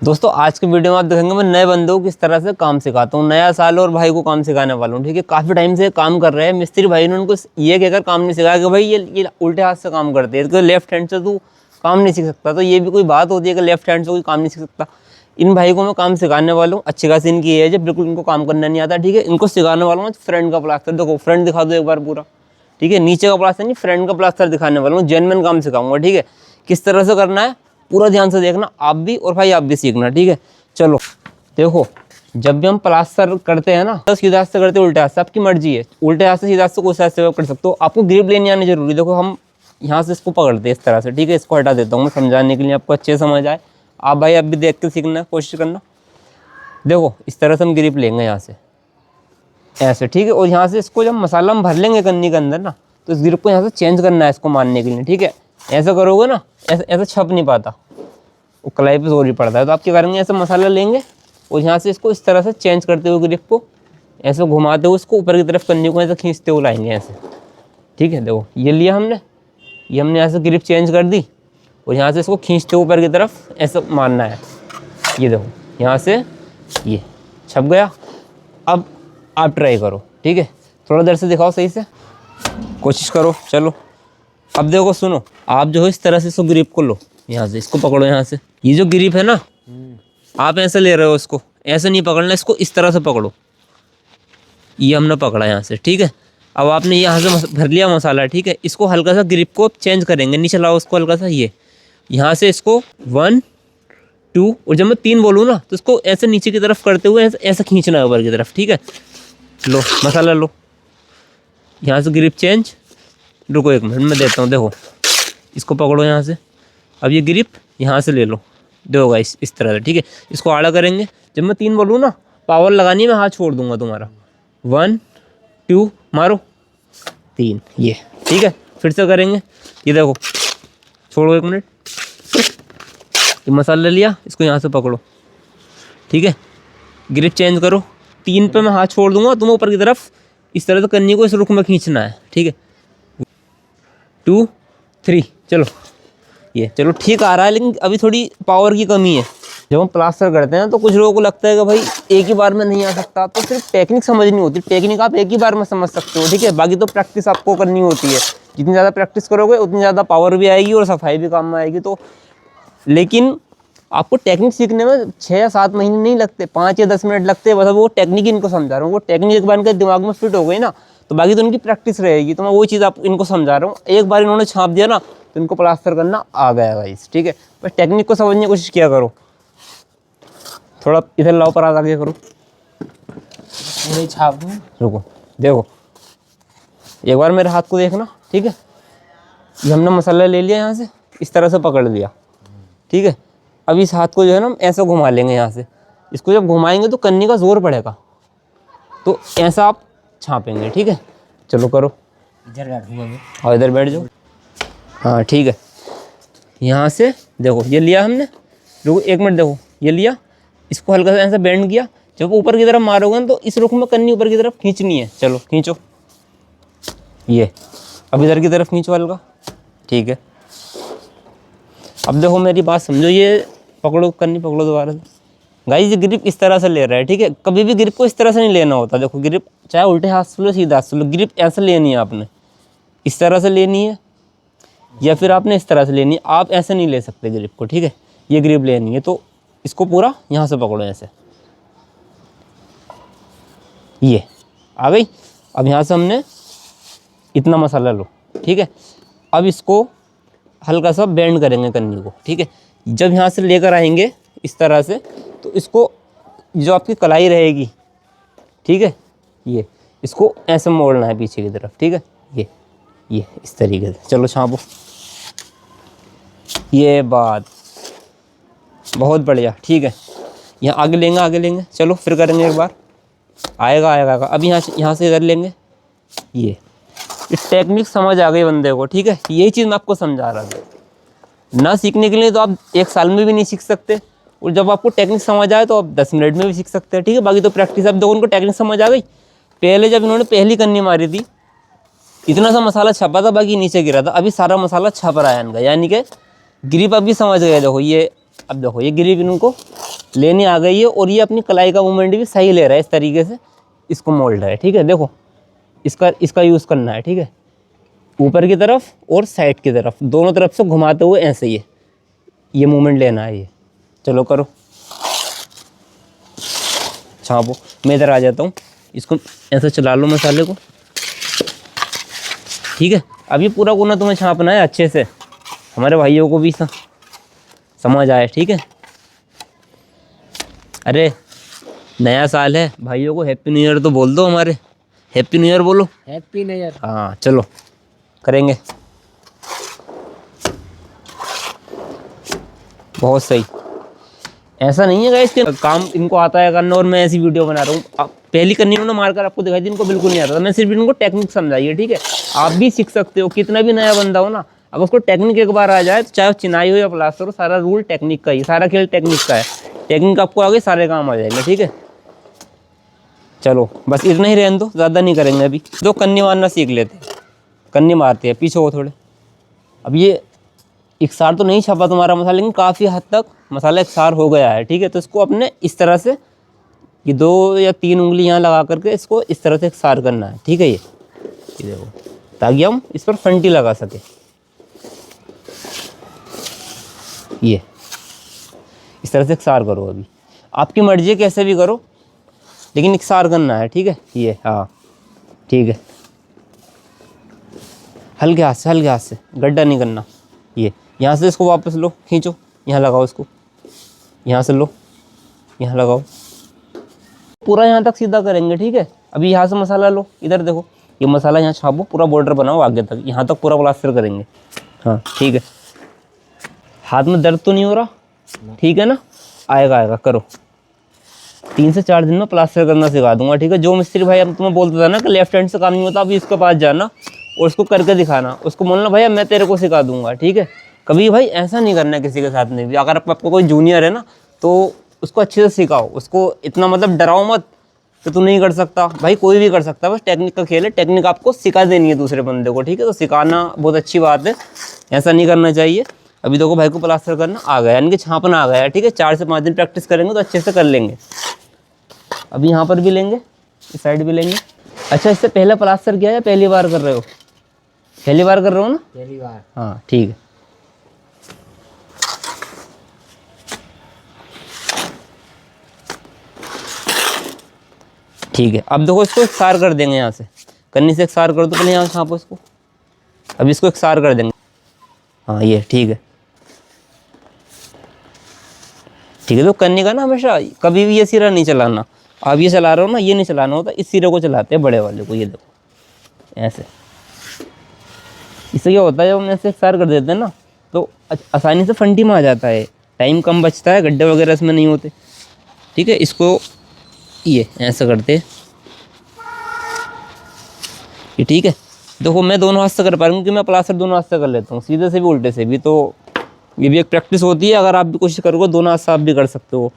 दोस्तों आज के वीडियो में आप देखेंगे मैं नए बंदों को किस तरह से काम सिखाता हूँ। नया साल और भाई को काम सिखाने वाला हूँ। ठीक है, काफ़ी टाइम से काम कर रहे हैं मिस्त्री भाई ने उनको ये कहकर काम नहीं सिखाया कि भाई ये उल्टे हाथ से काम करते हैं, तो लेफ्ट हैंड से तू काम नहीं सीख सकता। तो ये भी कोई बात होती है कि लेफ्ट हैंड से कोई काम नहीं सीख सकता। इन भाई को मैं काम सिखाने वाला हूँ। अच्छी खासी इनकी एज है, बिल्कुल इनको काम करना नहीं आता। ठीक है, इनको सिखाने वाला हूँ फ्रंट का प्लास्टर। देखो फ्रंट दिखा दो एक बार पूरा। ठीक है, नीचे का प्लास्टर नहीं, फ्रंट का प्लास्टर दिखाने वाला हूँ। जेन्युइन काम सिखाऊंगा। ठीक है, किस तरह से करना है पूरा ध्यान से देखना आप भी, और भाई आप भी सीखना। ठीक है, चलो देखो, जब भी हम प्लास्टर करते हैं ना तो सीधा हाथ से करते हैं, उल्टे हाथ से आपकी मर्जी है। उल्टे हाथ से सीधा हाथ से कोई हाथ से कर सकते हो। आपको ग्रिप लेनी आनी जरूरी। देखो हम यहाँ से इसको पकड़ते हैं इस तरह से। ठीक है, इसको हटा देता हूँ मैं समझाने के लिए, आपको अच्छे समझ आए। आप भाई आप भी देख के सीखना कोशिश करना। देखो इस तरह से हम ग्रिप लेंगे यहाँ से ऐसे। ठीक है, और यहाँ से इसको जब मसाला हम भर लेंगे कन्नी के अंदर ना, तो इस ग्रिप को यहाँ से चेंज करना है इसको मारने के लिए। ठीक है, ऐसा करोगे ना, ऐसा छप नहीं पाता, वो कलाई पे जोर ही पड़ता है। तो आप क्या करेंगे, ऐसा मसाला लेंगे और यहाँ से इसको इस तरह से चेंज करते हुए ग्रिप को ऐसे घुमाते हुए इसको ऊपर की तरफ कन्नी को ऐसे खींचते हुए लाएंगे ऐसे। ठीक है, देखो ये लिया हमने, ये हमने यहाँ से ग्रिप चेंज कर दी और यहाँ से इसको खींचते ऊपर की तरफ ऐसे मारना है। ये देखो यहाँ से ये छप गया। अब आप ट्राई करो। ठीक है, थोड़ा देर से दिखाओ, सही से कोशिश करो। चलो अब देखो सुनो, आप जो है इस तरह से इसको ग्रिप को लो, यहाँ से इसको पकड़ो। यहाँ से ये जो ग्रिप है ना, आप ऐसे ले रहे हो, इसको ऐसे नहीं पकड़ना, इसको इस तरह से पकड़ो। ये हमने पकड़ा यहाँ से। ठीक है, अब आपने यहाँ से भर लिया मसाला। ठीक है, इसको हल्का सा ग्रिप को चेंज करेंगे, नीचे लाओ उसको हल्का सा। ये यहाँ से इसको 1 2, और जब मैं 3 बोलूँ ना तो इसको ऐसे नीचे की तरफ करते हुए ऐसे खींचना है ऊपर की तरफ। ठीक है, लो मसाला लो, यहाँ से ग्रिप चेंज। रुको एक मिनट मैं देता हूँ। देखो इसको पकड़ो यहाँ से, अब ये ग्रिप यहाँ से ले लो। देखो गाइस इस तरह से। ठीक है, इसको आड़ा करेंगे। जब मैं 3 बोलूँ ना, पावर लगानी है, मैं हाथ छोड़ दूंगा तुम्हारा। 1 2 मारो, 3 ये। ठीक है, फिर से करेंगे। ये देखो, छोड़ो एक मिनट, ये मसाला लिया, इसको यहाँ से पकड़ो। ठीक है, ग्रिप चेंज करो। 3 पे मैं हाथ छोड़ दूंगा, तुम्हें ऊपर की तरफ इस तरह से कन्नी को इस रुख में खींचना है। ठीक है, 2 3 चलो, ये चलो ठीक आ रहा है, लेकिन अभी थोड़ी पावर की कमी है। जब हम प्लास्टर करते हैं तो कुछ लोगों को लगता है कि भाई एक ही बार में नहीं आ सकता, तो सिर्फ टेक्निक समझनी होती है। टेक्निक आप एक ही बार में समझ सकते हो। ठीक है, बाकी तो प्रैक्टिस आपको करनी होती है। जितनी ज़्यादा प्रैक्टिस करोगे उतनी ज़्यादा पावर भी आएगी और सफाई भी काम में आएगी। तो लेकिन आपको टेक्निक सीखने में 6 या 7 महीने नहीं लगते, 5 या 10 मिनट लगते हैं बस। वो टेक्निक इनको समझा रहा हूँ। वो टेक्निक एक बार इनके दिमाग में फिट हो गई ना, तो बाकी तो उनकी प्रैक्टिस रहेगी। तो मैं वही चीज़ आप इनको समझा रहा हूँ। एक बार इन्होंने छाप दिया ना तो इनको प्लास्टर करना आ गया गाइस। ठीक है, बस टेक्निक को समझने की कोशिश किया करो। थोड़ा इधर लाओ, पर आगे करो, नहीं छाप दूँ। रुको देखो, एक बार मेरे हाथ को देखना। ठीक है, ये हमने मसाला ले लिया, यहाँ से इस तरह से पकड़ लिया। ठीक है, अब इस हाथ को जो है ना ऐसे घुमा लेंगे यहाँ से। इसको जब घुमाएंगे तो कन्नी का जोर पड़ेगा, तो ऐसा आप छापेंगे। ठीक है, चलो करो। इधर बैठूंगा मैं। और इधर बैठ जाओ। हाँ ठीक है, यहाँ से देखो ये लिया हमने। रुको एक मिनट, देखो ये लिया, इसको हल्का सा ऐसा बेंड किया। जब ऊपर की तरफ मारोगे ना तो इस रुख में कन्नी ऊपर की तरफ खींचनी है। चलो खींचो, ये अब इधर की तरफ खींचो हल्का। ठीक है, अब देखो मेरी बात समझो, ये पकड़ो कन्नी, पकड़ो दोबारा से। गाइस ये ग्रिप इस तरह से ले रहा है। ठीक है, कभी भी ग्रिप को इस तरह से नहीं लेना होता। देखो ग्रिप चाहे उल्टे हाथ से लो सीधा हाथ से लो, ग्रिप ऐसे लेनी है आपने, इस तरह से लेनी है, या फिर आपने इस तरह से लेनी है। आप ऐसे नहीं ले सकते ग्रिप को। ठीक है, ये ग्रिप लेनी है तो इसको पूरा यहाँ से पकड़ो ऐसे। ये आ गई। अब यहाँ से हमने इतना मसाला लो। ठीक है, अब इसको हल्का सा बेंड करेंगे कन्नी को। ठीक है, जब यहाँ से लेकर आएंगे इस तरह से, तो इसको जो आपकी कलाई रहेगी, ठीक है, ये इसको ऐसे मोड़ना है पीछे की तरफ। ठीक है, ये इस तरीके से। चलो छापो। ये बात बहुत बढ़िया। ठीक है, यहाँ आगे लेंगे, आगे लेंगे। चलो फिर करेंगे एक बार, आएगा आएगा। अब यहाँ से इधर लेंगे। ये टेक्निक समझ आ गई बंदे को। ठीक है, यही चीज़ मैं आपको समझा रहा था। ना सीखने के लिए तो आप 1 साल में भी नहीं सीख सकते, और जब आपको टेक्निक समझ आए तो आप 10 मिनट में भी सीख सकते हैं। ठीक है, बाकी तो प्रैक्टिस। अब देखो उनको टेक्निक समझ आ गई। पहले जब इन्होंने पहली कन्नी मारी थी, इतना सा मसाला छपा था, बाकी नीचे गिरा था। अभी सारा मसाला छप रहा है इनका, यानी कि ग्रिप अभी समझ गए। देखो ये, अब देखो ये ग्रिप इनको लेनी आ गई है और ये अपनी कलाई का मूवमेंट भी सही ले रहा है, इस तरीके से इसको मोड़ रहा है। ठीक है, देखो इसका यूज़ करना है। ठीक है, ऊपर की तरफ और साइड की तरफ दोनों तरफ से घुमाते हुए ऐसे ये मूवमेंट लेना है ये। चलो करो, छापो। मैं इधर आ जाता हूँ, इसको ऐसे चला लो मसाले को। ठीक है, अब ये पूरा कोना तुम्हें छापना है अच्छे से, हमारे भाइयों को भी समझ आए। ठीक है, अरे नया साल है, भाइयों को हैप्पी न्यू ईयर तो बोल दो, हमारे हैप्पी न्यू ईयर बोलो। Happy new year. हाँ चलो करेंगे, बहुत सही। ऐसा नहीं है गाइस कि काम इनको आता है करना और मैं ऐसी वीडियो बना रहा हूँ। पहली करनी उन्होंने मारकर आपको दिखाई दी, इनको बिल्कुल नहीं आता था। मैं सिर्फ इनको टेक्निक समझाई है। ठीक है, आप भी सीख सकते हो, कितना भी नया बंदा हो ना, अब उसको टेक्निक एक बार आ जाए तो चाहे चिनाई हो या प्लास्टर हो, सारा रूल टेक्निक का ही, सारा खेल टेक्निक का है। टेक्निक आपको आगे सारे काम आ जाएंगे। ठीक है, चलो बस इतना ही रहने दो, ज़्यादा नहीं करेंगे अभी। दो कन्नी मारना सीख लेते, कन्नी मारते हैं, पीछे हो थोड़े। अब ये इकसार तो नहीं छपा तुम्हारा मसाला, लेकिन काफ़ी हद तक मसाला इकसार हो गया है। ठीक है, तो इसको अपने इस तरह से ये 2 या 3 उंगली यहाँ लगा करके इसको इस तरह से इकसार करना है। ठीक है, ये देखो, ताकि हम इस पर फंटी लगा सके। ये इस तरह से इकसार करो। अभी आपकी मर्जी है, कैसे भी करो, लेकिन इकसार करना है। ठीक है, ये हाँ ठीक है, हल्के हाथ से गड्ढा नहीं करना। ये यहाँ से इसको वापस लो, खींचो, यहाँ लगाओ इसको, यहाँ से लो, यहाँ लगाओ, पूरा यहाँ तक सीधा करेंगे। ठीक है, अभी यहाँ से मसाला लो, इधर देखो, ये मसाला यहाँ छापो, पूरा बॉर्डर बनाओ आगे तक, यहाँ तक पूरा प्लास्टर करेंगे। हाँ ठीक है, हाथ में दर्द तो नहीं हो रहा? ठीक है ना, आएगा करो। 3 से 4 दिन में प्लास्टर करना सिखा दूंगा। ठीक है, जो मिस्त्री भाई अब तुम्हें बोलता था ना कि लेफ्ट हैंड से काम नहीं होता, अभी इसके पास जाना और उसको करके दिखाना, उसको बोलना भैया मैं तेरे को सिखा दूंगा। ठीक है, कभी भाई ऐसा नहीं करना है किसी के साथ में भी। अगर आपको कोई जूनियर है ना, तो उसको अच्छे से सिखाओ, उसको इतना मतलब डराओ मत कि तू नहीं कर सकता। भाई कोई भी कर सकता है, बस टेक्निक का खेल है, टेक्निक आपको सिखा देनी है दूसरे बंदे को। ठीक है, तो सिखाना बहुत अच्छी बात है, ऐसा नहीं करना चाहिए। अभी देखो भाई को प्लास्टर करना आ गया, यानी कि छापना आ गया है। ठीक है, 4 से 5 दिन प्रैक्टिस करेंगे तो अच्छे से कर लेंगे। अभी यहाँ पर भी लेंगे, इस साइड भी लेंगे। अच्छा, इससे पहले प्लास्टर किया या पहली बार कर रहे हो? पहली बार कर रहे हो ना? पहली बार। हाँ ठीक है, ठीक है। अब देखो इसको इकसार कर देंगे, यहाँ से कन्नी से इकसार कर दो, पहले यहाँ छापो इसको, अब इसको इकसार कर देंगे। हाँ ये ठीक है, ठीक है। तो कन्नी का ना हमेशा कभी भी ये सिरा नहीं चलाना। आप ये चला रहे हो ना, ये नहीं चलाना होता, इस सिरे को चलाते हैं बड़े वाले को। ये देखो ऐसे, इससे क्या होता है जब हम ऐसे इकसार कर देते हैं ना, तो आसानी से फंटी में आ जाता है, टाइम कम बचता है, गड्ढे वगैरह इसमें नहीं होते। ठीक है, इसको ये ऐसा करते हैं, ये ठीक है। देखो मैं दोनों हाथ से कर पा रहा हूँ क्योंकि मैं प्लास्टर दोनों हाथ से कर लेता हूँ, सीधे से भी उल्टे से भी। तो ये भी एक प्रैक्टिस होती है, अगर आप भी कोशिश करोगे दोनों हाथ से आप भी कर सकते हो।